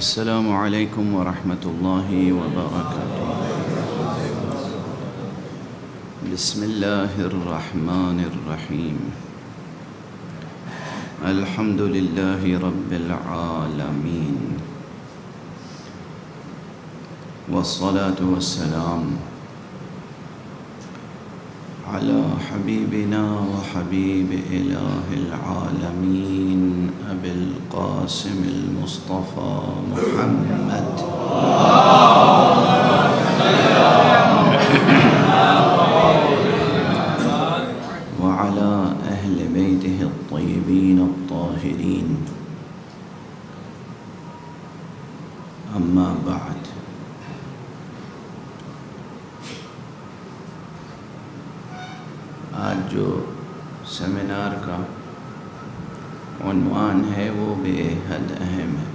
السلام علیکم ورحمۃ اللہ وبرکاتہ۔ بسم اللہ الرحمن الرحیم۔ الحمد للہ رب العالمین، والصلاة والسلام على حبیبنا وحبیب الہ العالمین ابی القاسم المصطفى محمد وعلى اہل بیتہ الطیبین الطاہرین، اما بعد۔ آج جو سیمینار کا عنوان ہے وہ بے حد اہم ہے،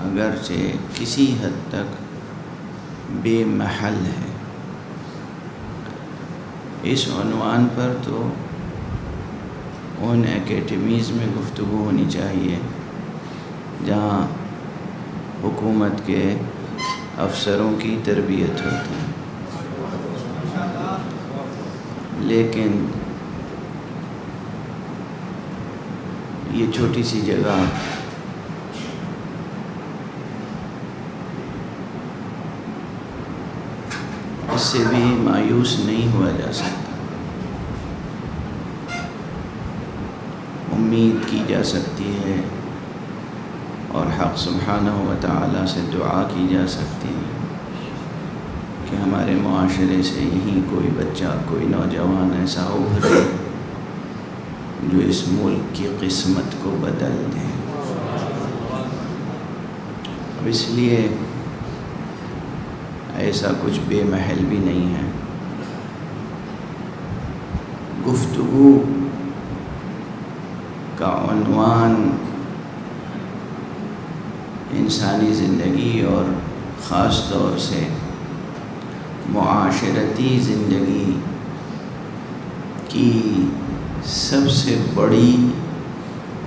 اگرچہ کسی حد تک بے محل ہے۔ اس عنوان پر تو ان اکیڈمیز میں گفتگو ہونی چاہیے جہاں حکومت کے افسروں کی تربیت ہوتی ہے، لیکن یہ چھوٹی سی جگہ اس سے بھی مایوس نہیں ہوا جا سکتا۔ امید کی جا سکتی ہے اور حق سبحانہ و تعالی سے دعا کی جا سکتی ہے کہ ہمارے معاشرے سے یہیں کوئی بچہ، کوئی نوجوان ایسا ابھرے جو اس ملک کی قسمت کو بدل دے۔ اب اس لیے ایسا کچھ بے محل بھی نہیں ہے۔ گفتگو کا عنوان انسانی زندگی اور خاص طور سے معاشرتی زندگی کی سب سے بڑی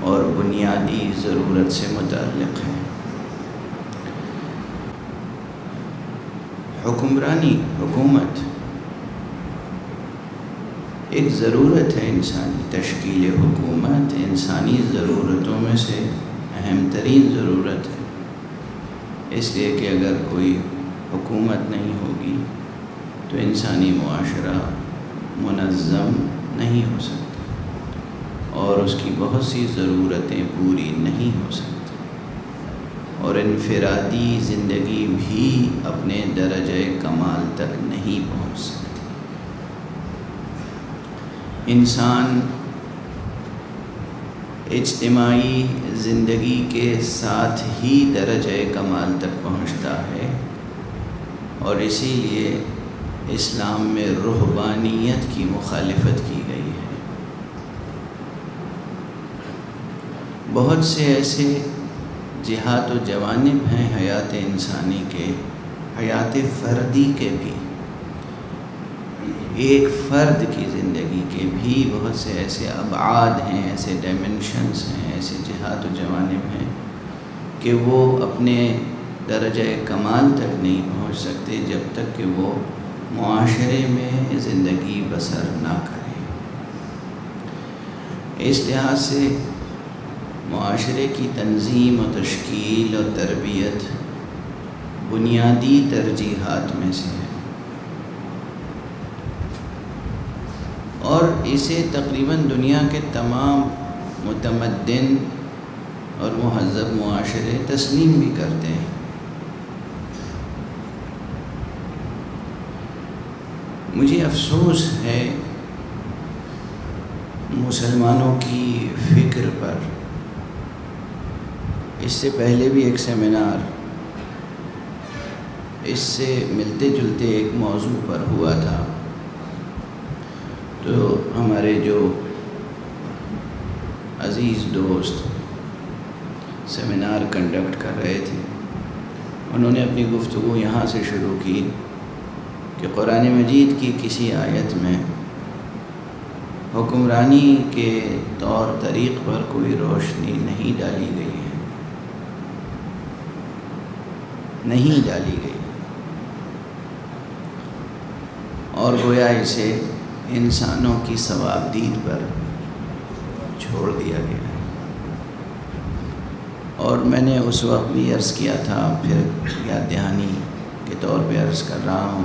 اور بنیادی ضرورت سے متعلق ہے۔ حکمرانی، حکومت ایک ضرورت ہے انسانی۔ تشکیل حکومت انسانی ضرورتوں میں سے اہم ترین ضرورت ہے، اس لیے کہ اگر کوئی حکومت نہیں ہوگی تو انسانی معاشرہ منظم نہیں ہو سکتا اور اس کی بہت سی ضرورتیں پوری نہیں ہو سکتی، اور انفرادی زندگی بھی اپنے درجہ کمال تک نہیں پہنچ سکتی۔ انسان اجتماعی زندگی کے ساتھ ہی درجہ کمال تک پہنچتا ہے، اور اسی لیے اسلام میں رہبانیت کی مخالفت کی گئی ہے۔ بہت سے ایسے جہات و جوانب ہیں حیات انسانی کے، حیات فردی کے بھی، ایک فرد کی زندگی کے بھی بہت سے ایسے ابعاد ہیں، ایسے ڈائمنشنز ہیں، ایسے جہات و جوانب ہیں کہ وہ اپنے درجہ کمال تک نہیں پہنچ سکتے جب تک کہ وہ معاشرے میں زندگی بسر نہ کریں۔ اس لحاظ سے معاشرے کی تنظیم و تشکیل و تربیت بنیادی ترجیحات میں سے ہے، اور اسے تقریباً دنیا کے تمام متمدن اور مہذب معاشرے تسلیم بھی کرتے ہیں۔ مجھے افسوس ہے مسلمانوں کی فکر پر۔ اس سے پہلے بھی ایک سیمینار اس سے ملتے جلتے ایک موضوع پر ہوا تھا، تو ہمارے جو عزیز دوست سیمینار کنڈکٹ کر رہے تھے انہوں نے اپنی گفتگو یہاں سے شروع کی کہ قرآن مجید کی کسی آیت میں حکمرانی کے طور طریق پر کوئی روشنی نہیں ڈالی گئی ہے، نہیں ڈالی گئی، اور گویا اسے انسانوں کی ثوابدید پر چھوڑ دیا گیا ہے۔ اور میں نے اس وقت بھی عرض کیا تھا، پھر یاد دہانی کے طور پہ عرض کر رہا ہوں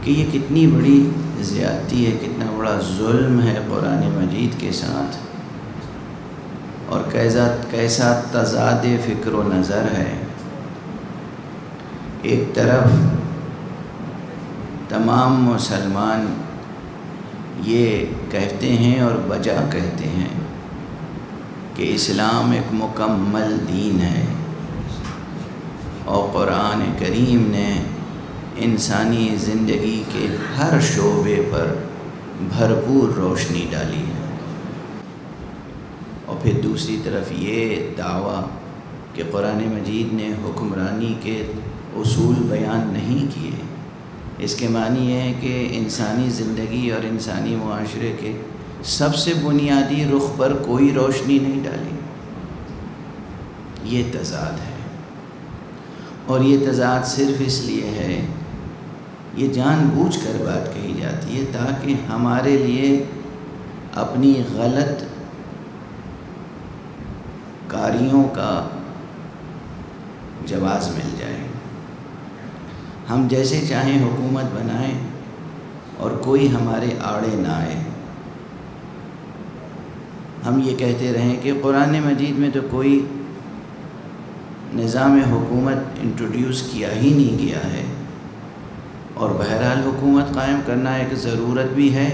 کہ یہ کتنی بڑی زیادتی ہے، کتنا بڑا ظلم ہے قرآن مجید کے ساتھ، اور کیسا تضاد فکر و نظر ہے۔ ایک طرف تمام مسلمان یہ کہتے ہیں اور بجا کہتے ہیں کہ اسلام ایک مکمل دین ہے، اور قرآن کریم نے انسانی زندگی کے ہر شعبے پر بھرپور روشنی ڈالی ہے، اور پھر دوسری طرف یہ دعویٰ کہ قرآن مجید نے حکمرانی کے اصول بیان نہیں کیے۔ اس کے معنی یہ ہے کہ انسانی زندگی اور انسانی معاشرے کے سب سے بنیادی رخ پر کوئی روشنی نہیں ڈالی۔ یہ تضاد ہے، اور یہ تضاد صرف اس لیے ہے، یہ جان بوجھ کر بات کہی جاتی ہے تاکہ ہمارے لیے اپنی غلط کاریوں کا جواز مل جائے۔ ہم جیسے چاہیں حکومت بنائیں اور کوئی ہمارے آڑے نہ آئے۔ ہم یہ کہتے رہیں کہ قرآن مجید میں تو کوئی نظام حکومت انٹروڈیوس کیا ہی نہیں گیا ہے، اور بہرحال حکومت قائم کرنا ایک ضرورت بھی ہے۔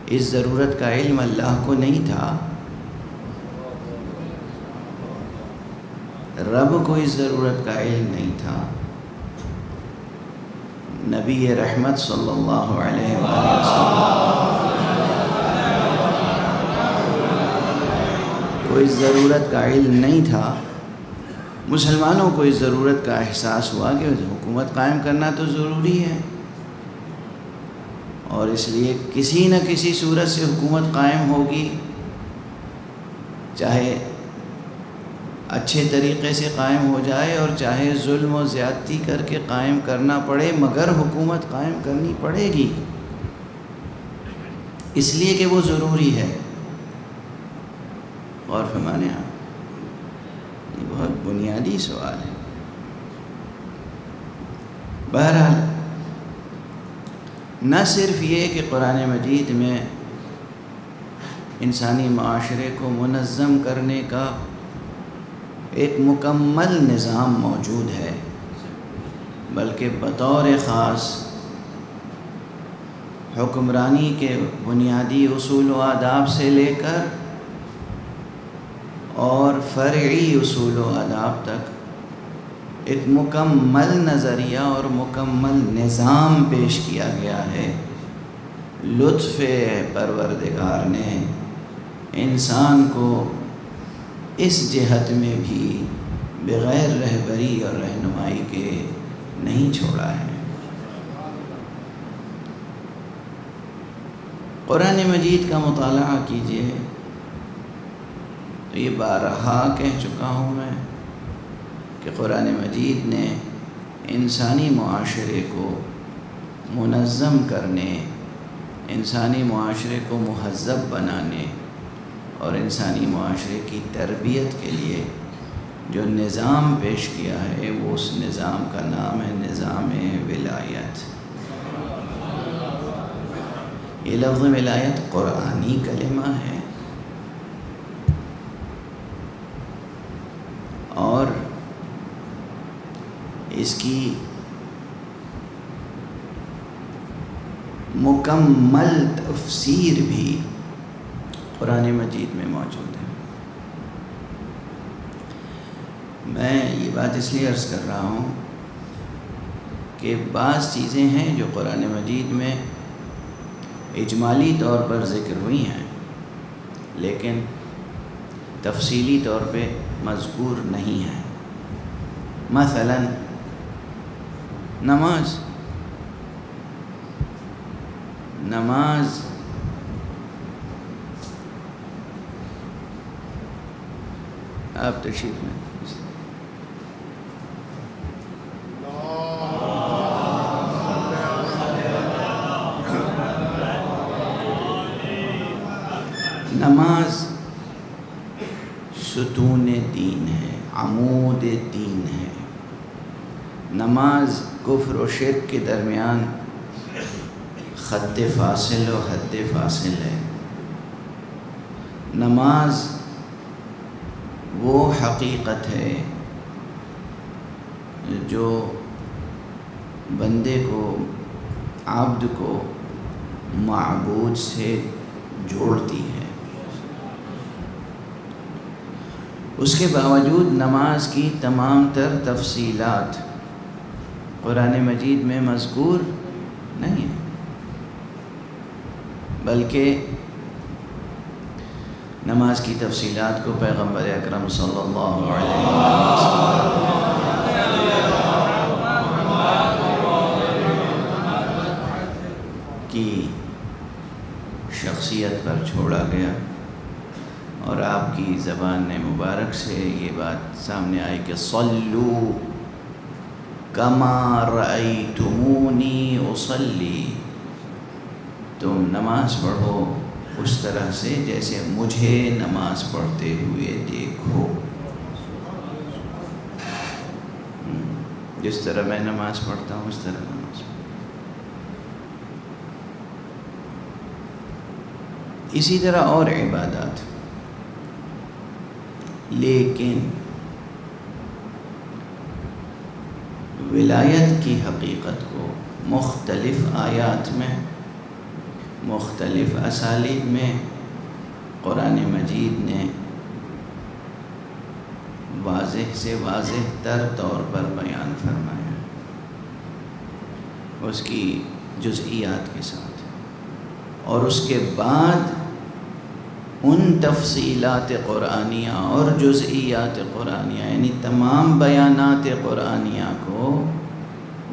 اس ضرورت کا علم اللہ کو نہیں تھا، رب کو اس ضرورت کا علم نہیں تھا۔ نبی رحمت صلی اللہ علیہ وآلہ وسلم کو اس ضرورت کا علم نہیں تھا۔ مسلمانوں کو اس ضرورت کا احساس ہوا کہ حکومت قائم کرنا تو ضروری ہے، اور اس لیے کسی نہ کسی صورت سے حکومت قائم ہوگی، چاہے اچھے طریقے سے قائم ہو جائے اور چاہے ظلم و زیادتی کر کے قائم کرنا پڑے، مگر حکومت قائم کرنی پڑے گی، اس لیے کہ وہ ضروری ہے۔ اور فرمانے یہ بہت بنیادی سوال ہے۔ بہرحال نہ صرف یہ کہ قرآن مجید میں انسانی معاشرے کو منظم کرنے کا ایک مکمل نظام موجود ہے، بلکہ بطور خاص حکمرانی کے بنیادی اصول و آداب سے لے کر اور فرعی اصول و آداب تک ایک مکمل نظریہ اور مکمل نظام پیش کیا گیا ہے۔ لطف پروردگار نے انسان کو اس جہت میں بھی بغیر رہبری اور رہنمائی کے نہیں چھوڑا ہے۔ قرآن مجید کا مطالعہ کیجئے تو یہ بارہا کہہ چکا ہوں میں کہ قرآن مجید نے انسانی معاشرے کو منظم کرنے، انسانی معاشرے کو مہذب بنانے اور انسانی معاشرے کی تربیت کے لیے جو نظام پیش کیا ہے، وہ اس نظام کا نام ہے نظام ولایت۔ یہ لفظ ولایت قرآنی کلمہ ہے، اور اس کی مکمل تفسیر بھی قرآن مجید میں موجود ہے۔ میں یہ بات اس لیے عرض کر رہا ہوں کہ بعض چیزیں ہیں جو قرآن مجید میں اجمالی طور پر ذکر ہوئی ہیں، لیکن تفصیلی طور پہ مذکور نہیں ہیں۔ مثلا نماز آپ تشریف لیں. نماز ستون دین ہے، عمود دین ہے. نماز کفر و شرک کے درمیان خط فاصل و حد فاصل ہے. نماز وہ حقیقت ہے جو بندے کو، عبد کو معبود سے جوڑتی ہے. اس کے باوجود نماز کی تمام تر تفصیلات قرآن مجید میں مذکور نہیں ہے، بلکہ نماز کی تفصیلات کو پیغمبر اکرم صلی اللہ علیہ وسلم کی شخصیت پر چھوڑا گیا، اور آپ کی زبان مبارک سے یہ بات سامنے آئی کہ صلو کما رأیتمونی اصلی، تم نماز پڑھو اس طرح سے جیسے مجھے نماز پڑھتے ہوئے دیکھو. جس طرح میں نماز پڑھتا ہوں اس طرح نماز پڑھو. اسی طرح اور عبادات. لیکن ولایت کی حقیقت کو مختلف آیات میں، مختلف اسالیب میں قرآن مجید نے واضح سے واضح تر طور پر بیان فرمایا، اس کی جزئیات کے ساتھ. اور اس کے بعد ان تفصیلات قرآنیہ اور جزئیات قرآنیہ، یعنی تمام بیانات قرآنیہ کو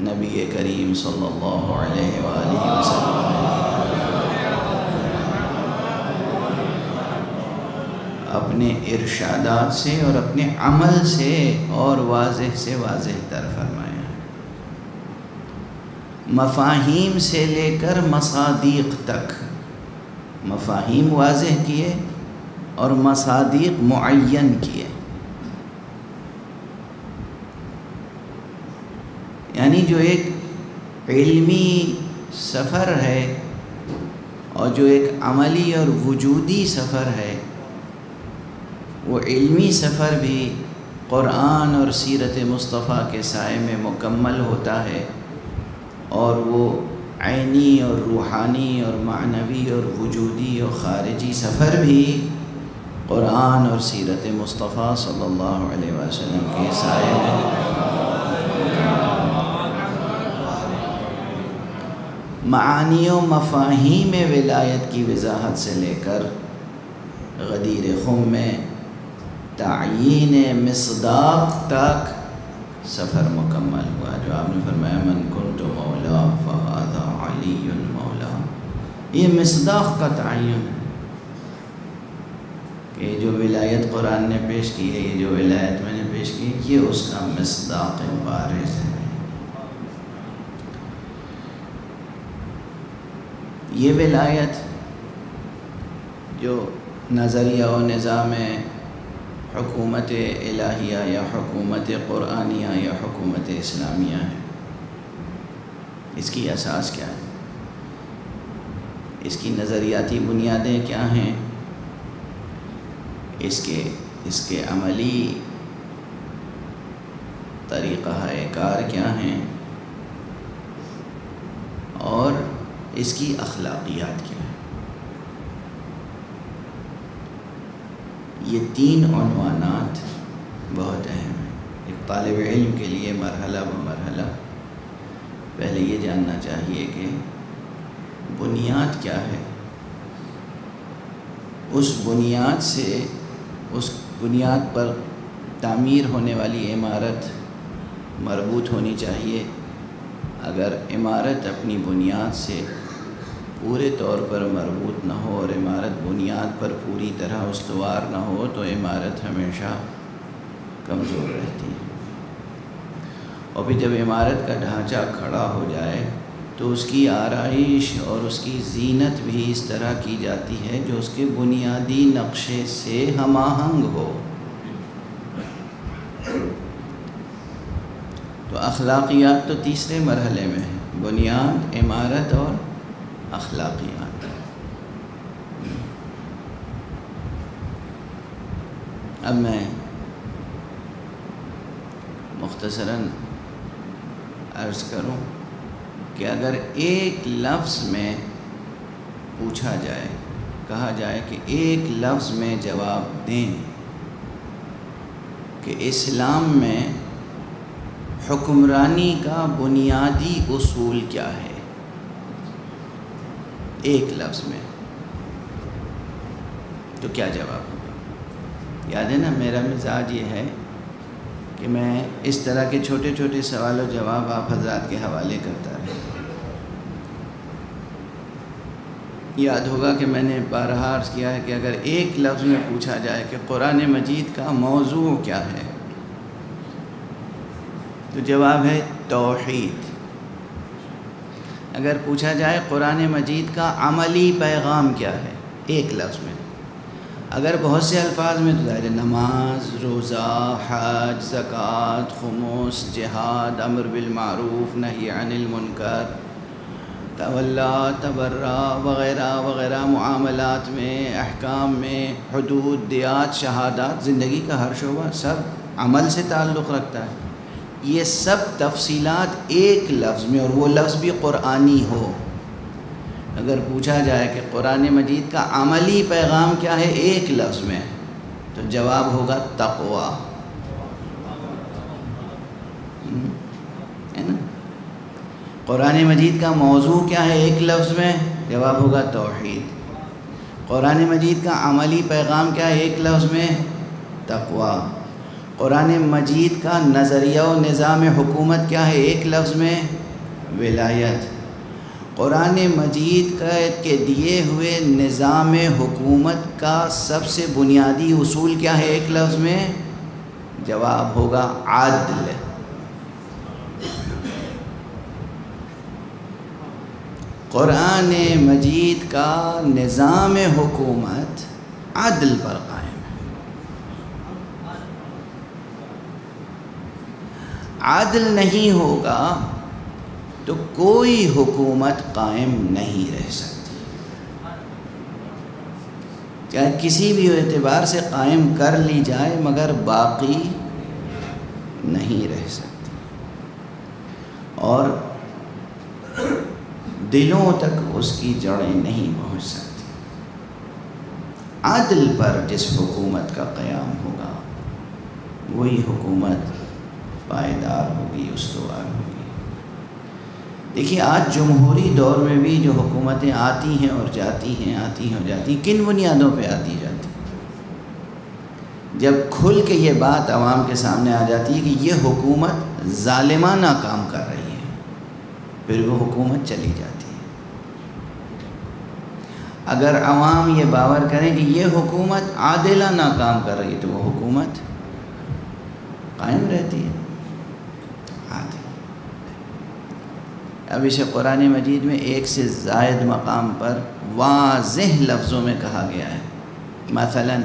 نبی کریم صلی اللہ علیہ وآلہ وسلم اپنے ارشادات سے اور اپنے عمل سے اور واضح سے واضح تر فرمایا. مفاہیم سے لے کر مصادیق تک مفاہیم واضح کیے اور مصادیق معین کیے. یعنی جو ایک علمی سفر ہے اور جو ایک عملی اور وجودی سفر ہے، وہ علمی سفر بھی قرآن اور سیرت مصطفیٰ کے سائے میں مکمل ہوتا ہے، اور وہ عینی اور روحانی اور معنوی اور وجودی اور خارجی سفر بھی قرآن اور سیرت مصطفیٰ صلی اللہ علیہ وسلم کے سائے میں. معانی و مفاہیم ولایت کی وضاحت سے لے کر غدیر خم میں تعیین مصداق تک سفر مکمل ہوا. جو آپ نے فرمایا من کنت مولا فہذا علی مولا، یہ مصداق کا تعین ہے کہ جو ولایت قرآن نے پیش کی ہے، یہ جو ولایت میں نے پیش کی ہے، یہ اس کا مصداق بارز ہے. یہ ولایت جو نظریہ و نظام حکومت الہیہ یا حکومت قرآنیہ یا حکومت اسلامیہ ہے، اس کی اساس کیا ہے، اس کی نظریاتی بنیادیں کیا ہیں، اس کے عملی طریقہ کار کیا ہیں، اور اس کی اخلاقیات کیا ہے. یہ تین عنوانات بہت اہم ہیں. ایک طالب علم کے لیے مرحلہ بمرحلہ پہلے یہ جاننا چاہیے کہ بنیاد کیا ہے، اس بنیاد سے، اس بنیاد پر تعمیر ہونے والی عمارت مربوط ہونی چاہیے. اگر عمارت اپنی بنیاد سے پورے طور پر مربوط نہ ہو اور عمارت بنیاد پر پوری طرح استوار نہ ہو تو عمارت ہمیشہ کمزور رہتی ہے۔ اور پھر جب عمارت کا ڈھانچہ کھڑا ہو جائے تو اس کی آرائش اور اس کی زینت بھی اس طرح کی جاتی ہے جو اس کے بنیادی نقشے سے ہم آہنگ ہو۔ تو اخلاقیات تو تیسرے مرحلے میں ہے، بنیاد، عمارت اور اخلاقیات۔ اب میں مختصراً عرض کروں کہ اگر ایک لفظ میں پوچھا جائے، کہا جائے کہ ایک لفظ میں جواب دیں کہ اسلام میں حکمرانی کا بنیادی اصول کیا ہے، ایک لفظ میں، تو کیا جواب ہوگا؟ یاد ہے نا میرا مزاج یہ ہے کہ میں اس طرح کے چھوٹے چھوٹے سوال و جواب آپ حضرات کے حوالے کرتا رہتا۔ یاد ہوگا کہ میں نے بارہا عرض کیا ہے کہ اگر ایک لفظ میں پوچھا جائے کہ قرآن مجید کا موضوع کیا ہے تو جواب ہے توحید۔ اگر پوچھا جائے قرآن مجید کا عملی پیغام کیا ہے، ایک لفظ میں، اگر بہت سے الفاظ میں تو ظاہر نماز، روزہ، حج، زکوٰۃ، خمس، جہاد، امر بالمعروف، نہی عن المنکر، تولا، تبرع وغیرہ وغیرہ، معاملات میں، احکام میں، حدود، دیات، شہادات، زندگی کا ہر شعبہ سب عمل سے تعلق رکھتا ہے۔ یہ سب تفصیلات ایک لفظ میں، اور وہ لفظ بھی قرآنی ہو۔ اگر پوچھا جائے کہ قرآن مجید کا عملی پیغام کیا ہے ایک لفظ میں تو جواب ہوگا تقویٰ، ہے نا؟ قرآن مجید کا موضوع کیا ہے ایک لفظ میں، جواب ہوگا توحید۔ قرآن مجید کا عملی پیغام کیا ہے ایک لفظ میں، تقویٰ۔ قرآن مجید کا نظریہ و نظام حکومت کیا ہے ایک لفظ میں، ولایت۔ قرآن مجید کے دیے ہوئے نظام حکومت کا سب سے بنیادی اصول کیا ہے ایک لفظ میں، جواب ہوگا عدل۔ قرآن مجید کا نظام حکومت عدل پر قائم ہے۔ عدل نہیں ہوگا تو کوئی حکومت قائم نہیں رہ سکتی، چاہے کسی بھی اعتبار سے قائم کر لی جائے مگر باقی نہیں رہ سکتی، اور دلوں تک اس کی جڑیں نہیں پہنچ سکتی۔ عدل پر جس حکومت کا قیام ہوگا وہی حکومت پائیدار ہوگی، استوار ہوگی۔ دیکھیے آج جمہوری دور میں بھی جو حکومتیں آتی ہیں اور جاتی ہیں، آتی ہیں اور جاتی ہیں، کن بنیادوں پہ آتی جاتی ہیں؟ جب کھل کے یہ بات عوام کے سامنے آ جاتی ہے کہ یہ حکومت ظالمانہ کام کر رہی ہے، پھر وہ حکومت چلی جاتی ہے۔ اگر عوام یہ باور کریں کہ یہ حکومت عادلانہ کام کر رہی ہے تو وہ حکومت قائم رہتی ہے۔ اب اسے قرآن مجید میں ایک سے زائد مقام پر واضح لفظوں میں کہا گیا ہے۔ مثلا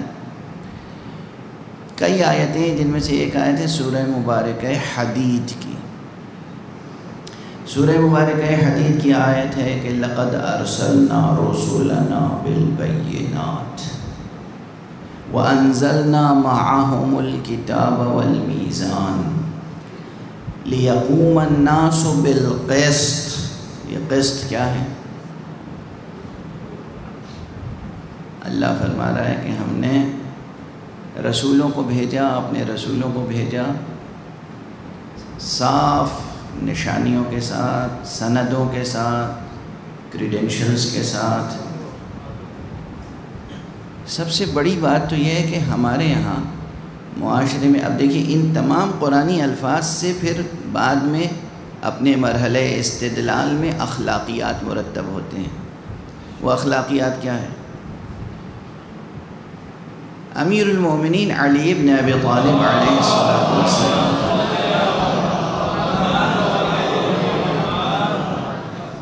کئی آیتیں، جن میں سے ایک آیت ہے سورہ مبارکہ حدید کی۔ سورہ مبارکہ حدید کی آیت ہے کہ لَقَدْ أَرْسَلْنَا رُسُلَنَا بِالْبَيِّنَاتِ وَأَنزَلْنَا مَعَهُمُ الْكِتَابَ وَالْمِيزَانَ لِيَقُومَ النَّاسُ بِالْقِسْطِ۔ یہ قسط کیا ہے؟ اللہ فرما رہا ہے کہ ہم نے رسولوں کو بھیجا، اپنے رسولوں کو بھیجا صاف نشانیوں کے ساتھ، سندوں کے ساتھ، کریڈینشلز کے ساتھ۔ سب سے بڑی بات تو یہ ہے کہ ہمارے یہاں معاشرے میں اب دیکھیے ان تمام قرآنی الفاظ سے پھر بعد میں اپنے مرحلہ استدلال میں اخلاقیات مرتب ہوتے ہیں۔ وہ اخلاقیات کیا ہے؟ امیر المومنین علی ابن ابی طالب علیہ السلام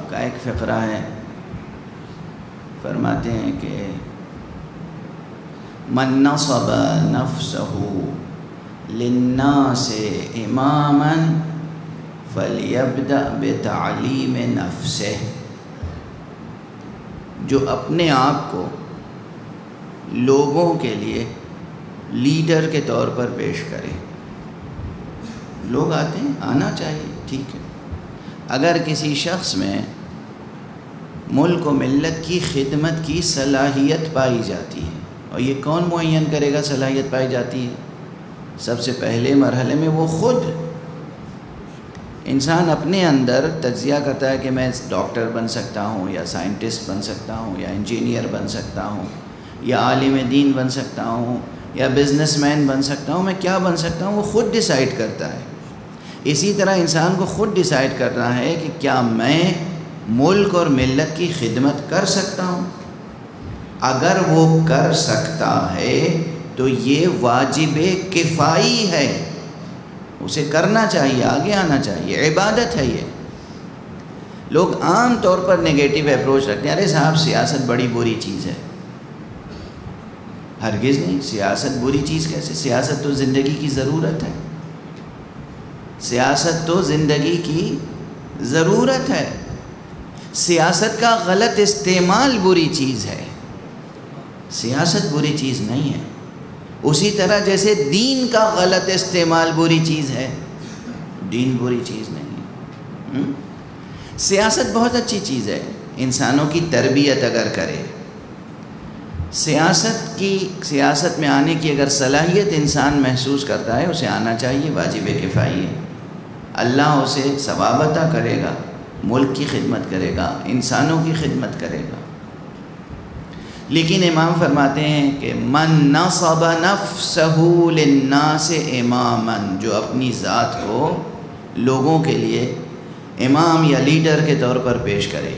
کا ایک فقرہ ہے، فرماتے ہیں کہ من نصب نفسه للناس اماما فلیبدأ بتعلیم نفسه، جو اپنے آپ کو لوگوں کے لیے لیڈر کے طور پر پیش کرے. لوگ آتے ہیں، آنا چاہیے، ٹھیک ہے. اگر کسی شخص میں ملک و ملت کی خدمت کی صلاحیت پائی جاتی ہے، اور یہ کون معین کرے گا صلاحیت پائی جاتی ہے؟ سب سے پہلے مرحلے میں وہ خود انسان اپنے اندر تجزیہ کرتا ہے کہ میں ڈاکٹر بن سکتا ہوں، یا سائنٹسٹ بن سکتا ہوں، یا انجینئر بن سکتا ہوں، یا عالم دین بن سکتا ہوں، یا بزنس مین بن سکتا ہوں. میں کیا بن سکتا ہوں وہ خود ڈیسائیڈ کرتا ہے. اسی طرح انسان کو خود ڈیسائیڈ کرنا ہے کہ کیا میں ملک اور ملت کی خدمت کر سکتا ہوں. اگر وہ کر سکتا ہے تو یہ واجب کفائی ہے، اسے کرنا چاہیے، آگے آنا چاہیے، عبادت ہے. یہ لوگ عام طور پر نگیٹو اپروچ رکھتے ہیں، ارے صاحب سیاست بڑی بری چیز ہے. ہرگز نہیں، سیاست بری چیز کیسے؟ سیاست تو زندگی کی ضرورت ہے. سیاست تو زندگی کی ضرورت ہے. سیاست کا غلط استعمال بری چیز ہے، سیاست بری چیز نہیں ہے. اسی طرح جیسے دین کا غلط استعمال بری چیز ہے، دین بری چیز نہیں ہے. سیاست بہت اچھی چیز ہے، انسانوں کی تربیت اگر کرے، سیاست میں آنے کی اگر صلاحیت انسان محسوس کرتا ہے، اسے آنا چاہیے، واجب کفائی ہے. اللہ اسے ثواب عطا کرے گا، ملک کی خدمت کرے گا، انسانوں کی خدمت کرے گا. لیکن امام فرماتے ہیں کہ من نصب نفسہ للناس اماما، جو اپنی ذات کو لوگوں کے لیے امام یا لیڈر کے طور پر پیش کرے،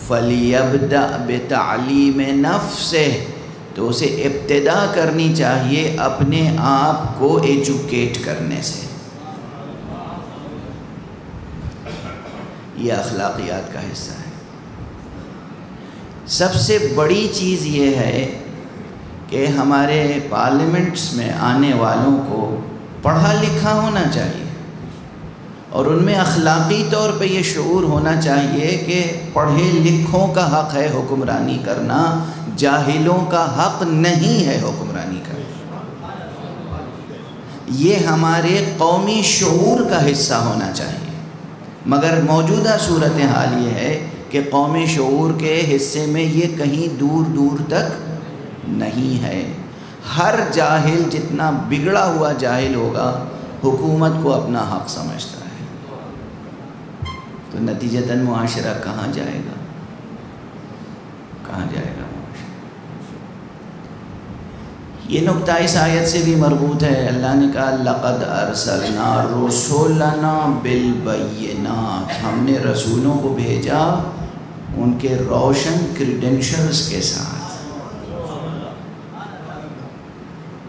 فَلْيَبْدَأْ بِتَعْلِيمِ نَفْسِهِ، تو اسے ابتدا کرنی چاہیے اپنے آپ کو ایجوکیٹ کرنے سے. یہ اخلاقیات کا حصہ ہے. سب سے بڑی چیز یہ ہے کہ ہمارے پارلیمنٹس میں آنے والوں کو پڑھا لکھا ہونا چاہیے، اور ان میں اخلاقی طور پہ یہ شعور ہونا چاہیے کہ پڑھے لکھوں کا حق ہے حکمرانی کرنا، جاہلوں کا حق نہیں ہے حکمرانی کرنا. یہ ہمارے قومی شعور کا حصہ ہونا چاہیے. مگر موجودہ صورتحال یہ ہے کہ قومی شعور کے حصے میں یہ کہیں دور دور تک نہیں ہے. ہر جاہل جتنا بگڑا ہوا جاہل ہوگا، حکومت کو اپنا حق سمجھتا ہے. تو نتیجتاً معاشرہ کہاں جائے گا؟ کہاں جائے گا معاشرہ؟ یہ نقطہ اس آیت سے بھی مربوط ہے. اللہ نے کہا لَقَدْ أَرْسَلْنَا رُسُلَنَا بِالْبَيِّنَاتِ، ہم نے رسولوں کو بھیجا ان کے روشن کریڈنشلز کے ساتھ،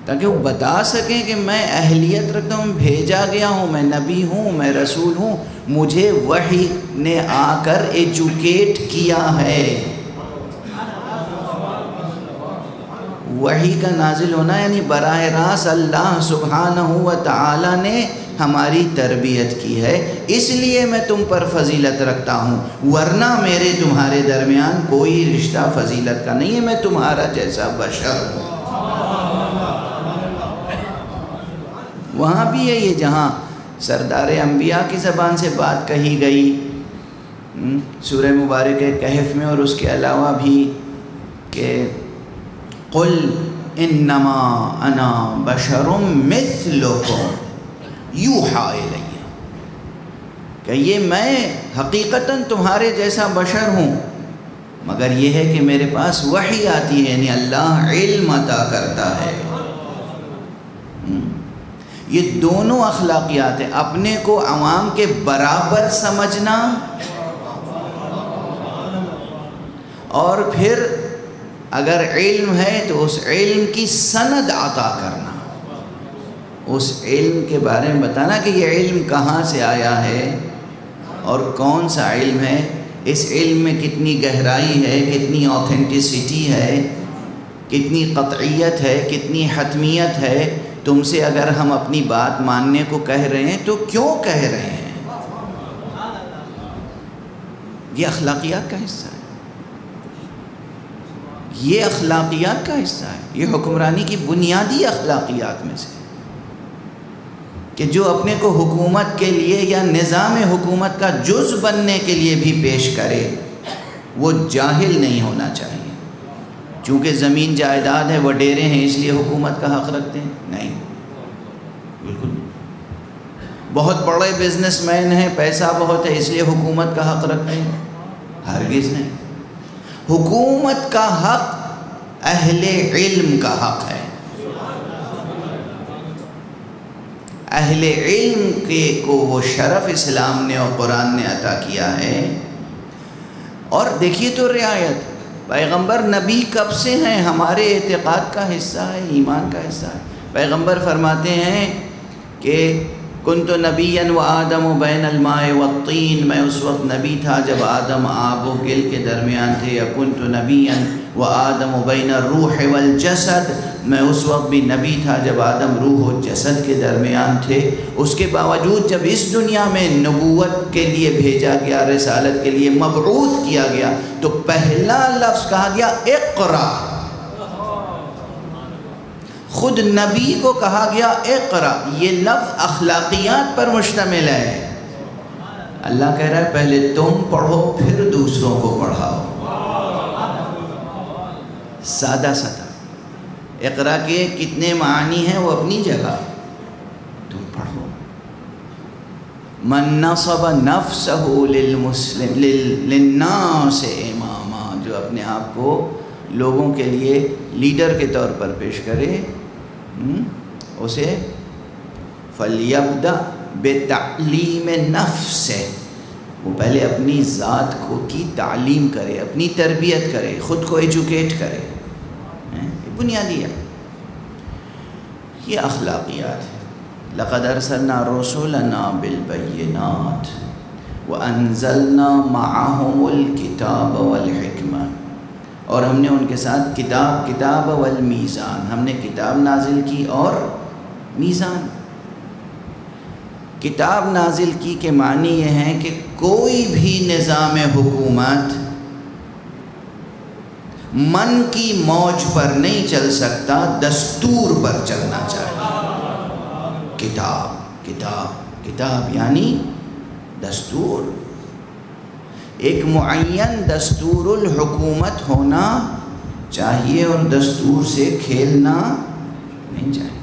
تاکہ وہ بتا سکیں کہ میں اہلیت رکھتا ہوں، بھیجا گیا ہوں، میں نبی ہوں، میں رسول ہوں، مجھے وحی نے آ کر ایجوکیٹ کیا ہے. وحی کا نازل ہونا یعنی براہ راست اللہ سبحانہ و تعالی نے ہماری تربیت کی ہے، اس لیے میں تم پر فضیلت رکھتا ہوں، ورنہ میرے تمہارے درمیان کوئی رشتہ فضیلت کا نہیں ہے، میں تمہارا جیسا بشر ہوں. وہاں بھی ہے یہ جہاں سردار انبیاء کی زبان سے بات کہی گئی سورہ مبارکہ کہف میں، اور اس کے علاوہ بھی کہ قل انما انا بشر مثلکم یوحی الی، کہ یہ میں حقیقتاً تمہارے جیسا بشر ہوں، مگر یہ ہے کہ میرے پاس وحی آتی ہے، یعنی اللہ علم عطا کرتا ہے. یہ دونوں اخلاقیات ہیں، اپنے کو عوام کے برابر سمجھنا اور پھر اگر علم ہے تو اس علم کی سند عطا کرنا، اس علم کے بارے میں بتانا کہ یہ علم کہاں سے آیا ہے اور کون سا علم ہے، اس علم میں کتنی گہرائی ہے، کتنی آتھینٹسٹی ہے، کتنی قطعیت ہے، کتنی حتمیت ہے۔ تم سے اگر ہم اپنی بات ماننے کو کہہ رہے ہیں تو کیوں کہہ رہے ہیں؟ یہ اخلاقیات کا حصہ ہے، یہ اخلاقیات کا حصہ ہے، یہ حکمرانی کی بنیادی اخلاقیات میں سے، کہ جو اپنے کو حکومت کے لیے یا نظام حکومت کا جز بننے کے لیے بھی پیش کرے وہ جاہل نہیں ہونا چاہیے۔ چونکہ زمین جائیداد ہے، وڈیرے ہیں، اس لیے حکومت کا حق رکھتے ہیں؟ نہیں، بالکل نہیں۔ بہت بڑے بزنس مین ہیں، پیسہ بہت ہے، اس لیے حکومت کا حق رکھتے ہیں؟ ہرگز نہیں۔ حکومت کا حق اہل علم کا حق ہے، اہل علم کو وہ شرف اسلام نے اور قرآن نے عطا کیا ہے۔ اور دیکھیے تو رعایت، پیغمبر نبی کب سے ہیں؟ ہمارے اعتقاد کا حصہ ہے، ایمان کا حصہ ہے۔ پیغمبر فرماتے ہیں کہ کنت نبیا وآدم بین الماء والطین، میں اس وقت نبی تھا جب آدم آب و گل کے درمیان تھے۔ یا کنت نبیا وآدم بین الروح والجسد، میں اس وقت بھی نبی تھا جب آدم روح و جسد کے درمیان تھے۔ اس کے باوجود جب اس دنیا میں نبوت کے لیے بھیجا گیا، رسالت کے لیے مبعوث کیا گیا، تو پہلا لفظ کہا گیا اقرا۔ خود نبی کو کہا گیا اقرا۔ یہ لفظ اخلاقیات پر مشتمل ہے۔ اللہ کہہ رہا ہے پہلے تم پڑھو پھر دوسروں کو پڑھاؤ۔ سادہ سادہ اقرا کے کتنے معانی ہیں وہ اپنی جگہ، تم پڑھو۔ من نصب نفسہ للناس اماما، جو اپنے آپ کو لوگوں کے لیے لیڈر کے طور پر پیش کرے، اسے فَلْيَبْدَأْ بِتَعْلِيمِ نَفْسِهِ، وہ پہلے اپنی ذات کی تعلیم کرے، اپنی تربیت کرے، خود کو ایجوکیٹ کرے۔ یہ بنیادی ہے، یہ اخلاقیات ہے۔ لَقَدْ أَرْسَلْنَا رُسُلَنَا بِالْبَيِّنَاتِ وَأَنزَلْنَا مَعَهُمُ الْكِتَابَ وَالْحِكْمَةَ، اور ہم نے ان کے ساتھ کتاب والمیزان، ہم نے کتاب نازل کی اور میزان۔ کتاب نازل کی کے معنی یہ ہیں کہ کوئی بھی نظام حکومت من کی موج پر نہیں چل سکتا، دستور پر چلنا چاہیے۔ کتاب کتاب کتاب یعنی دستور، ایک معین دستور الحکومت ہونا چاہیے اور دستور سے کھیلنا نہیں چاہیے۔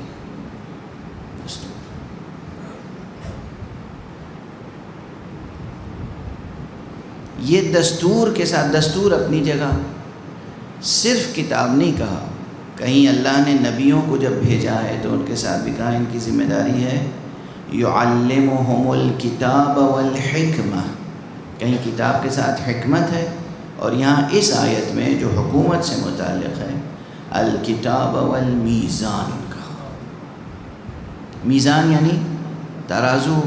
دستور، یہ دستور کے ساتھ، دستور اپنی جگہ، صرف کتاب نہیں کہا۔ کہیں اللہ نے نبیوں کو جب بھیجا ہے تو ان کے ساتھ بھی کہا ان کی ذمہ داری ہے یعلمہم الکتاب والحکمہ، کہیں کتاب کے ساتھ حکمت ہے، اور یہاں اس آیت میں جو حکومت سے متعلق ہے الکتاب والمیزان کا۔ میزان یعنی ترازو،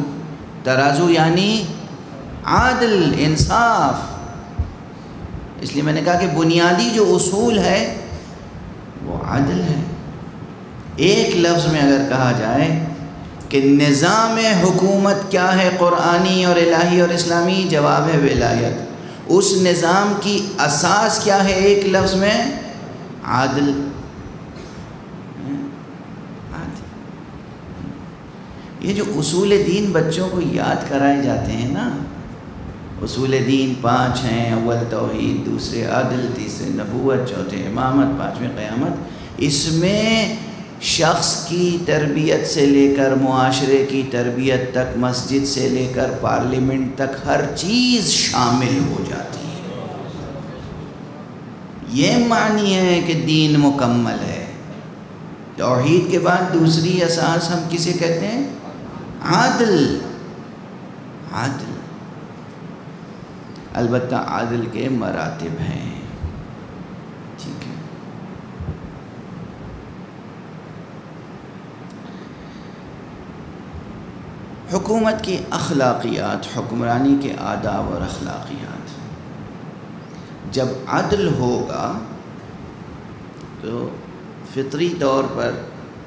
ترازو یعنی عادل، انصاف۔ اس لیے میں نے کہا کہ بنیادی جو اصول ہے وہ عدل ہے۔ ایک لفظ میں اگر کہا جائے کہ نظام حکومت کیا ہے، قرآنی اور الہی اور اسلامی، جواب ہے ولایت۔ اس نظام کی اساس کیا ہے ایک لفظ میں؟ عادل۔ یہ جو اصول دین بچوں کو یاد کرائے جاتے ہیں نا، اصول دین 5 ہیں، اول توحید، دوسرے عدل، تیسرے نبوت، چوتھے امامت، 5ویں قیامت۔ اس میں شخص کی تربیت سے لے کر معاشرے کی تربیت تک، مسجد سے لے کر پارلیمنٹ تک ہر چیز شامل ہو جاتی ہے۔ یہ معنی ہے کہ دین مکمل ہے۔ توحید کے بعد دوسری اساس ہم کسے کہتے ہیں؟ عادل۔ عادل، البتہ عادل کے مراتب ہیں۔ ٹھیک ہے. حکومت کی اخلاقیات، حکمرانی کے آداب اور اخلاقیات. جب عدل ہوگا تو فطری طور پر،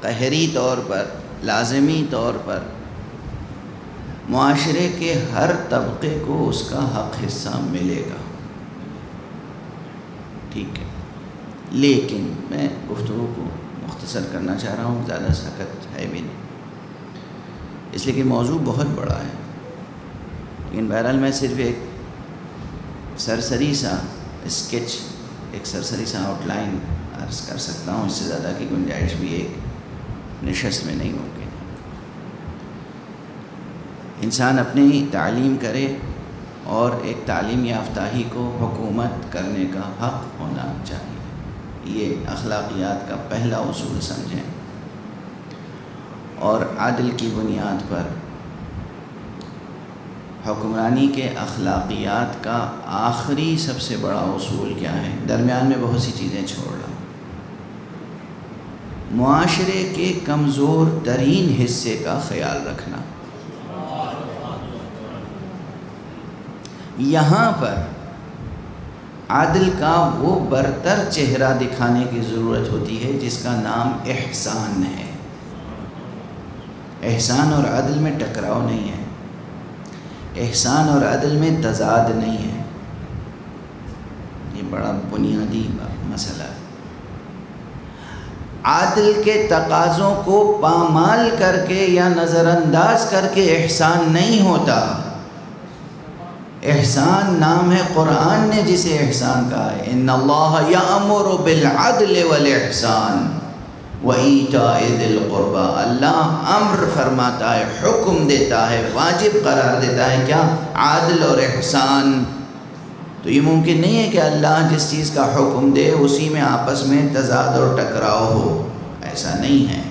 قہری طور پر، لازمی طور پر معاشرے کے ہر طبقے کو اس کا حق حصہ ملے گا. ٹھیک ہے. لیکن میں گفتگو کو مختصر کرنا چاہ رہا ہوں، زیادہ سکت ہے بھی نہیں، اس لیے کہ موضوع بہت بڑا ہے. لیکن بہرحال میں صرف ایک سرسری سا اسکیچ، ایک سرسری سا آؤٹ لائن عرض کر سکتا ہوں. اس سے زیادہ کی گنجائش بھی ایک نشست میں نہیں ممکن. انسان اپنی تعلیم کرے اور ایک تعلیم یافتہ ہی کو حکومت کرنے کا حق ہونا چاہیے. یہ اخلاقیات کا پہلا اصول سمجھیں. اور عدل کی بنیاد پر حکمرانی کے اخلاقیات کا آخری سب سے بڑا اصول کیا ہے؟ درمیان میں بہت سی چیزیں چھوڑ رہا ہوں. معاشرے کے کمزور ترین حصے کا خیال رکھنا. یہاں پر عدل کا وہ برتر چہرہ دکھانے کی ضرورت ہوتی ہے جس کا نام احسان ہے. احسان اور عدل میں ٹکراؤ نہیں ہے، احسان اور عدل میں تضاد نہیں ہے. یہ بڑا بنیادی مسئلہ ہے. عدل کے تقاضوں کو پامال کر کے یا نظر انداز کر کے احسان نہیں ہوتا. احسان نام ہے قرآن نے جسے احسان کہا ہے. ان اللہ یأمر بالعدل والاحسان وایتاء ذی القربى. اللہ امر فرماتا ہے، حکم دیتا ہے، واجب قرار دیتا ہے کیا؟ عدل اور احسان. تو یہ ممکن نہیں ہے کہ اللہ جس چیز کا حکم دے اسی میں آپس میں تضاد اور ٹکراؤ ہو. ایسا نہیں ہے.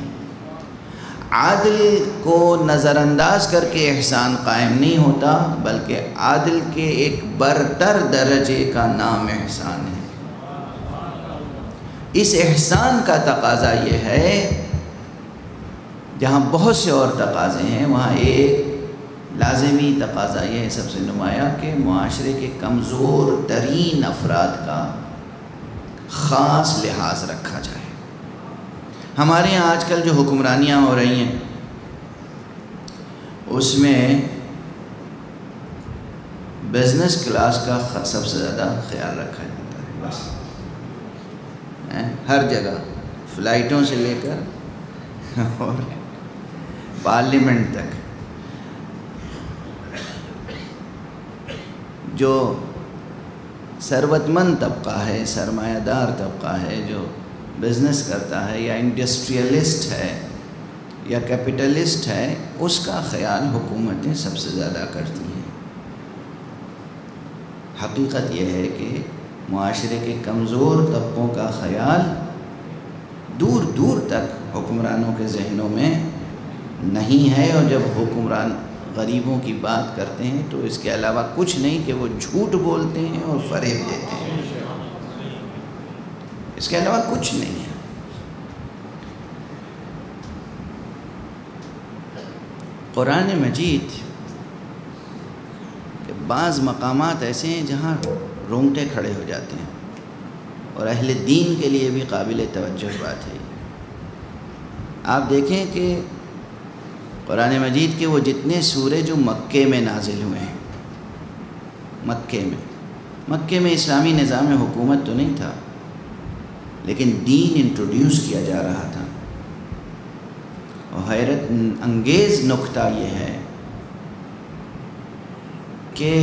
عادل کو نظر انداز کر کے احسان قائم نہیں ہوتا، بلکہ عادل کے ایک برتر درجے کا نام احسان ہے. اس احسان کا تقاضا یہ ہے، جہاں بہت سے اور تقاضے ہیں وہاں ایک لازمی تقاضا یہ ہے سب سے نمایاں کہ معاشرے کے کمزور ترین افراد کا خاص لحاظ رکھا جائے. ہمارے یہاں آج کل جو حکمرانیاں ہو رہی ہیں اس میں بزنس کلاس کا سب سے زیادہ خیال رکھا جاتا ہے. بس ہر جگہ فلائٹوں سے لے کر اور پارلیمنٹ تک جو ثروت مند طبقہ ہے، سرمایہ دار طبقہ ہے، جو بزنس کرتا ہے یا انڈسٹریلسٹ ہے یا کیپٹلسٹ ہے، اس کا خیال حکومتیں سب سے زیادہ کرتی ہیں. حقیقت یہ ہے کہ معاشرے کے کمزور طبقوں کا خیال دور دور تک حکمرانوں کے ذہنوں میں نہیں ہے. اور جب حکمران غریبوں کی بات کرتے ہیں تو اس کے علاوہ کچھ نہیں کہ وہ جھوٹ بولتے ہیں اور فریب دیتے ہیں. اس کے علاوہ کچھ نہیں ہے. قرآن مجید کے بعض مقامات ایسے ہیں جہاں رونگٹے کھڑے ہو جاتے ہیں اور اہل دین کے لیے بھی قابل توجہ بات ہے. آپ دیکھیں کہ قرآن مجید کے وہ جتنے سورے جو مکے میں نازل ہوئے ہیں، مکے میں اسلامی نظام حکومت تو نہیں تھا، لیکن دین انٹروڈیوس کیا جا رہا تھا. اور حیرت انگیز نکتہ یہ ہے کہ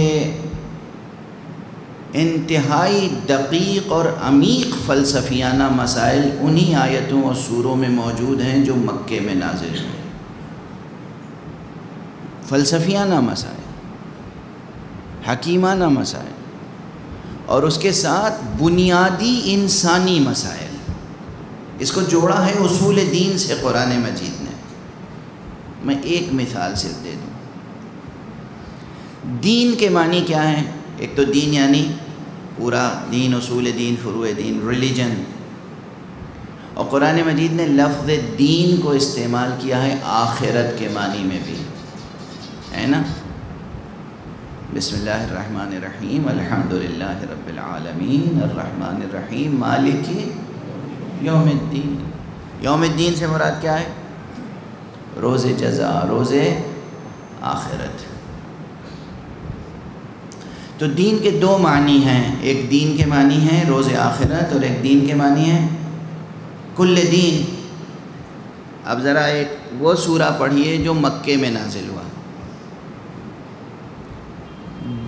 انتہائی دقیق اور عمیق فلسفیانہ مسائل انہی آیتوں اور سوروں میں موجود ہیں جو مکے میں نازل ہیں. فلسفیانہ مسائل، حکیمانہ مسائل، اور اس کے ساتھ بنیادی انسانی مسائل. اس کو جوڑا ہے اصول دین سے قرآن مجید نے. میں ایک مثال صرف دے دوں. دین کے معنی کیا ہیں؟ ایک تو دین یعنی پورا دین، اصول دین، فروع دین، ریلیجن. اور قرآن مجید نے لفظ دین کو استعمال کیا ہے آخرت کے معنی میں بھی، ہے نا. بسم اللہ الرحمن الرحیم، الحمدللہ رب العالمین، الرحمن الرحیم، مالک یوم الدین. یوم الدین سے مراد کیا ہے؟ روز جزا، روز آخرت. تو دین کے دو معنی ہیں، ایک دین کے معنی ہیں روز آخرت، اور ایک دین کے معنی ہے کل دین. اب ذرا ایک وہ سورہ پڑھیے جو مکے میں نازل ہوا.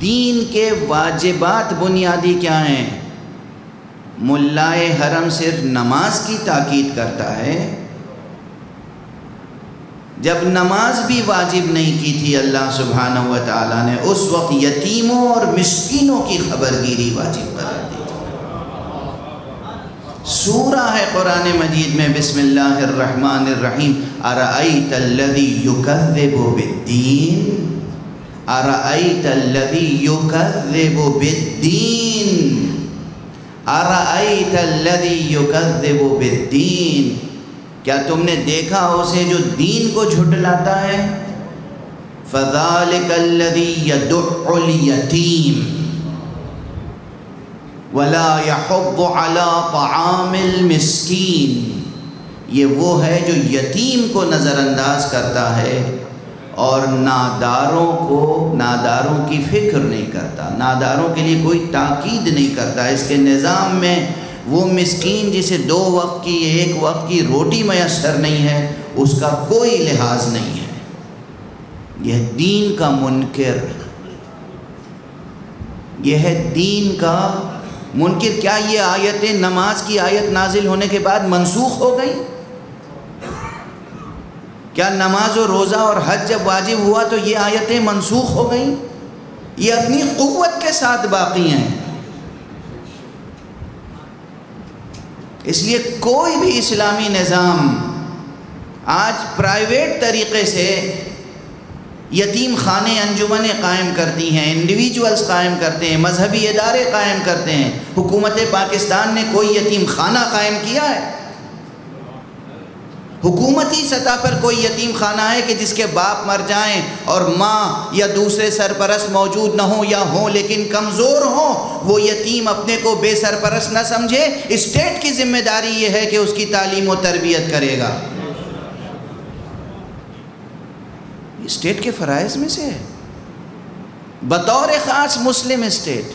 دین کے واجبات بنیادی کیا ہیں؟ ملائے حرم صرف نماز کی تاکید کرتا ہے. جب نماز بھی واجب نہیں کی تھی اللہ سبحانہ و تعالیٰ نے، اس وقت یتیموں اور مسکینوں کی خبرگیری واجب قرار دی تھی. سورہ ہے قرآن مجید میں بسم اللہ الرحمن الرحیم، ارأیت الذی یکذب بالدین، ارأیت الذی یکذب بالدین، ارأیت الذی یکذب بالدین. کیا تم نے دیکھا اسے جو دین کو جھٹلاتا ہے؟ فذالک الذی یدع الیتیم ولا یحض علی طعام المسکین. یہ وہ ہے جو یتیم کو نظر انداز کرتا ہے اور ناداروں کی فکر نہیں کرتا، ناداروں کے لیے کوئی تاکید نہیں کرتا. اس کے نظام میں وہ مسکین جسے 2 وقت کی، 1 وقت کی روٹی میسر نہیں ہے، اس کا کوئی لحاظ نہیں ہے. یہ دین کا منکر، یہ ہے دین کا منکر. کیا یہ آیتیں نماز کی آیت نازل ہونے کے بعد منسوخ ہو گئی؟ کیا نماز و روزہ اور حج جب واجب ہوا تو یہ آیتیں منسوخ ہو گئیں؟ یہ اپنی قوت کے ساتھ باقی ہیں. اس لیے کوئی بھی اسلامی نظام آج پرائیویٹ طریقے سے یتیم خانے انجمنیں قائم کرتی ہیں، انڈیویجولز قائم کرتے ہیں، مذہبی ادارے قائم کرتے ہیں. حکومت پاکستان نے کوئی یتیم خانہ قائم کیا ہے؟ حکومتی سطح پر کوئی یتیم خانہ ہے کہ جس کے باپ مر جائیں اور ماں یا دوسرے سرپرست موجود نہ ہوں یا ہوں لیکن کمزور ہوں، وہ یتیم اپنے کو بے سرپرست نہ سمجھے؟ اسٹیٹ کی ذمہ داری یہ ہے کہ اس کی تعلیم و تربیت کرے گا. اسٹیٹ کے فرائض میں سے ہے بطور خاص مسلم اسٹیٹ.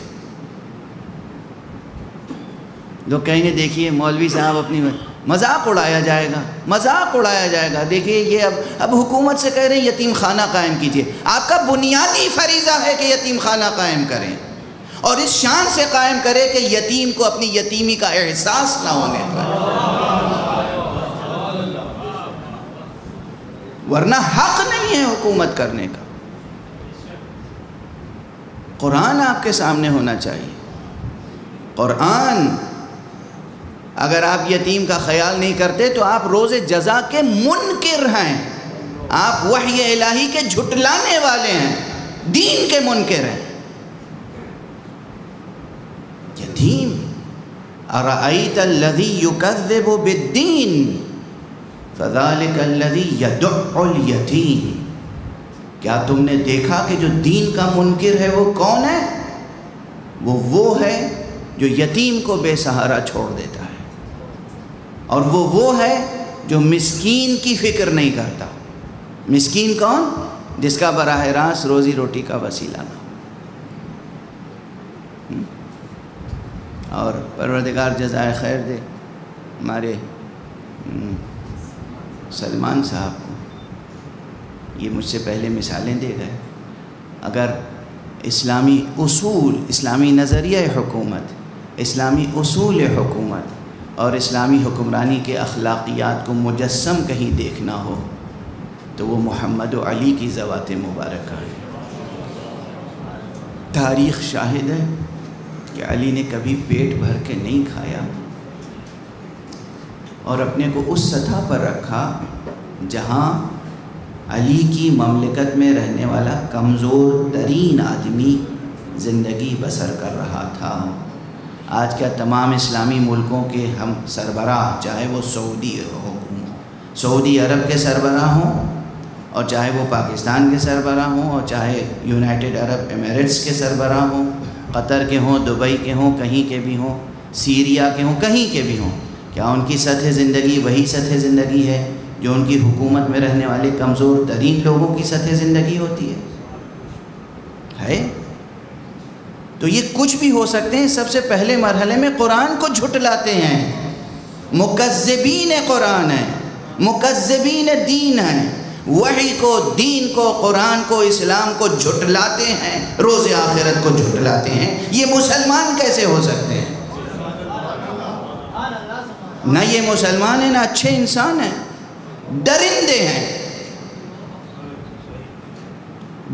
لوگ کہیں گے دیکھیے مولوی صاحب اپنی مذاق اڑایا جائے گا، مذاق اڑایا جائے گا. دیکھیے یہ اب حکومت سے کہہ رہے ہیں یتیم خانہ قائم کیجئے. آپ کا بنیادی فریضہ ہے کہ یتیم خانہ قائم کریں، اور اس شان سے قائم کرے کہ یتیم کو اپنی یتیمی کا احساس نہ ہونے پائے، ورنہ حق نہیں ہے حکومت کرنے کا. قرآن آپ کے سامنے ہونا چاہیے. قرآن. اگر آپ یتیم کا خیال نہیں کرتے تو آپ روز جزا کے منکر ہیں، آپ وحی الہی کے جھٹلانے والے ہیں، دین کے منکر ہیں. یتیم، ارأیت الذی یکذب بالدین فذالک الذی یدع الیتیم. کیا تم نے دیکھا کہ جو دین کا منکر ہے وہ کون ہے؟ وہ ہے جو یتیم کو بے سہارا چھوڑ دیتا ہے، اور وہ ہے جو مسکین کی فکر نہیں کرتا. مسکین کون؟ جس کا براہ راست روزی روٹی کا وسیلہ نہ. اور پروردگار جزائے خیر دے ہمارے سلمان صاحب کو. یہ مجھ سے پہلے مثالیں دے گئے. اگر اسلامی اصول، اسلامی نظریہ حکومت، اسلامی اصول حکومت اور اسلامی حکمرانی کے اخلاقیات کو مجسم کہیں دیکھنا ہو تو وہ محمد و علی کی ذوات مبارکہ ہے. تاریخ شاہد ہے کہ علی نے کبھی پیٹ بھر کے نہیں کھایا اور اپنے کو اس سطح پر رکھا جہاں علی کی مملکت میں رہنے والا کمزور ترین آدمی زندگی بسر کر رہا تھا. آج کیا تمام اسلامی ملکوں کے ہم سربراہ، چاہے وہ سعودی عرب کے سربراہ ہوں، اور چاہے وہ پاکستان کے سربراہ ہوں، اور چاہے یونائٹڈ عرب ایمریٹس کے سربراہ ہوں، قطر کے ہوں، دبئی کے ہوں، کہیں کے بھی ہوں، سیریا کے ہوں، کہیں کے بھی ہوں، کیا ان کی سطح زندگی وہی سطح زندگی ہے جو ان کی حکومت میں رہنے والے کمزور ترین لوگوں کی سطح زندگی ہوتی ہے؟ تو یہ کچھ بھی ہو سکتے ہیں. سب سے پہلے مرحلے میں قرآن کو جھٹلاتے ہیں، مکذبین قرآن ہیں، مکذبین دین ہیں، وحی کو، دین کو، قرآن کو، اسلام کو جھٹلاتے ہیں، روز آخرت کو جھٹلاتے ہیں. یہ مسلمان کیسے ہو سکتے ہیں؟ نہ یہ مسلمان ہیں، نہ اچھے انسان ہیں، درندے ہیں.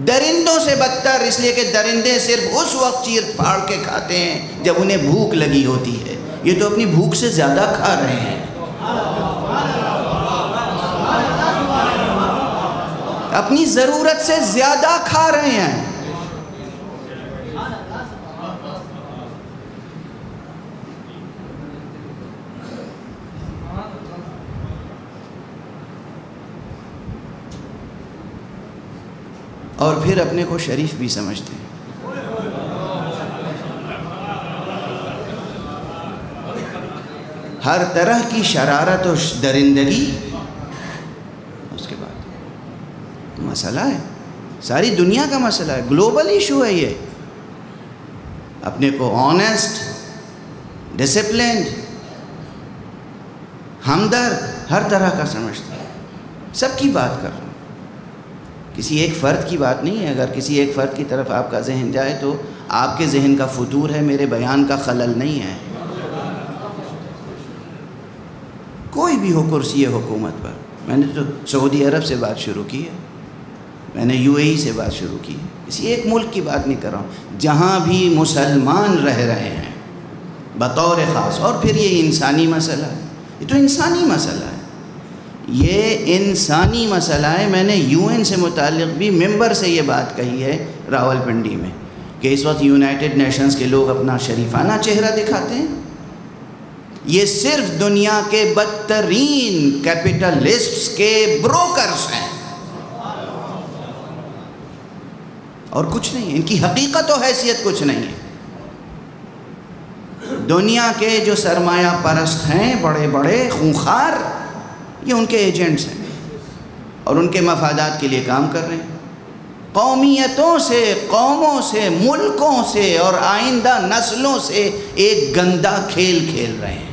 درندوں سے بدتر، اس لیے کہ درندے صرف اس وقت چیر پھاڑ کے کھاتے ہیں جب انہیں بھوک لگی ہوتی ہے. یہ تو اپنی بھوک سے زیادہ کھا رہے ہیں، اپنی ضرورت سے زیادہ کھا رہے ہیں. اور پھر اپنے کو شریف بھی سمجھتے ہیں. ہر طرح کی شرارت و درندگی. اس کے بعد مسئلہ ہے، ساری دنیا کا مسئلہ ہے، گلوبل ایشو ہے یہ. اپنے کو آنیسٹ، ڈسپلنڈ، ہمدرد ہر طرح کا سمجھتے ہیں. سب کی بات کر رہا ہوں، کسی ایک فرد کی بات نہیں ہے. اگر کسی ایک فرد کی طرف آپ کا ذہن جائے تو آپ کے ذہن کا فتور ہے، میرے بیان کا خلل نہیں ہے. کوئی بھی ہو کرسی حکومت پر. میں نے تو سعودی عرب سے بات شروع کی ہے، میں نے UAE سے بات شروع کی ہے. کسی ایک ملک کی بات نہیں کر رہا ہوں، جہاں بھی مسلمان رہ رہے ہیں بطور خاص. اور پھر یہ انسانی مسئلہ ہے، یہ تو انسانی مسئلہ ہے، یہ انسانی مسئلہ ہے. میں نے UN سے متعلق بھی ممبر سے یہ بات کہی ہے راول پنڈی میں کہ اس وقت یونائٹڈ نیشنز کے لوگ اپنا شریفانہ چہرہ دکھاتے ہیں. یہ صرف دنیا کے بدترین کیپٹلسٹس کے بروکرز ہیں اور کچھ نہیں ہے. ان کی حقیقت و حیثیت کچھ نہیں ہے. دنیا کے جو سرمایہ پرست ہیں، بڑے بڑے خونخوار، یہ ان کے ایجنٹس ہیں اور ان کے مفادات کے لیے کام کر رہے ہیں. قومیتوں سے، قوموں سے، ملکوں سے اور آئندہ نسلوں سے ایک گندا کھیل کھیل رہے ہیں.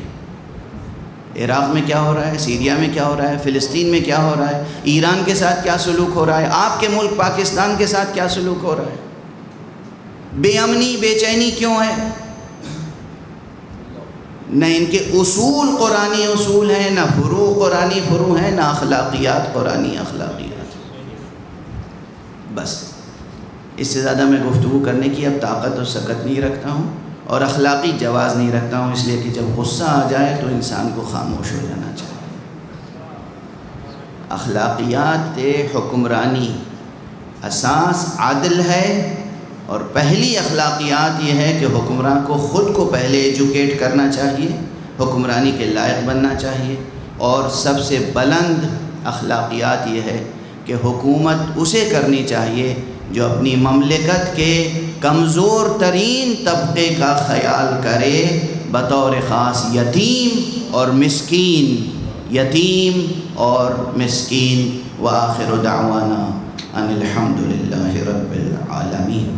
عراق میں کیا ہو رہا ہے، سیریا میں کیا ہو رہا ہے، فلسطین میں کیا ہو رہا ہے، ایران کے ساتھ کیا سلوک ہو رہا ہے، آپ کے ملک پاکستان کے ساتھ کیا سلوک ہو رہا ہے. بے امنی، بے چینی کیوں ہے؟ نہ ان کے اصول قرآنی اصول ہیں، نہ فروع قرآنی فروع ہیں، نہ اخلاقیات قرآنی اخلاقیات. بس اس سے زیادہ میں گفتگو کرنے کی اب طاقت و سکت نہیں رکھتا ہوں اور اخلاقی جواز نہیں رکھتا ہوں، اس لیے کہ جب غصہ آ جائے تو انسان کو خاموش ہو جانا چاہیے. اخلاقیات حکمرانی اساس عدل ہے، اور پہلی اخلاقیات یہ ہے کہ حکمراں کو خود کو پہلے ایجوکیٹ کرنا چاہیے، حکمرانی کے لائق بننا چاہیے. اور سب سے بلند اخلاقیات یہ ہے کہ حکومت اسے کرنی چاہیے جو اپنی مملکت کے کمزور ترین طبقے کا خیال کرے، بطور خاص یتیم اور مسکین، یتیم اور مسکین. وآخر دعوانا ان الحمد للہ رب العالمین.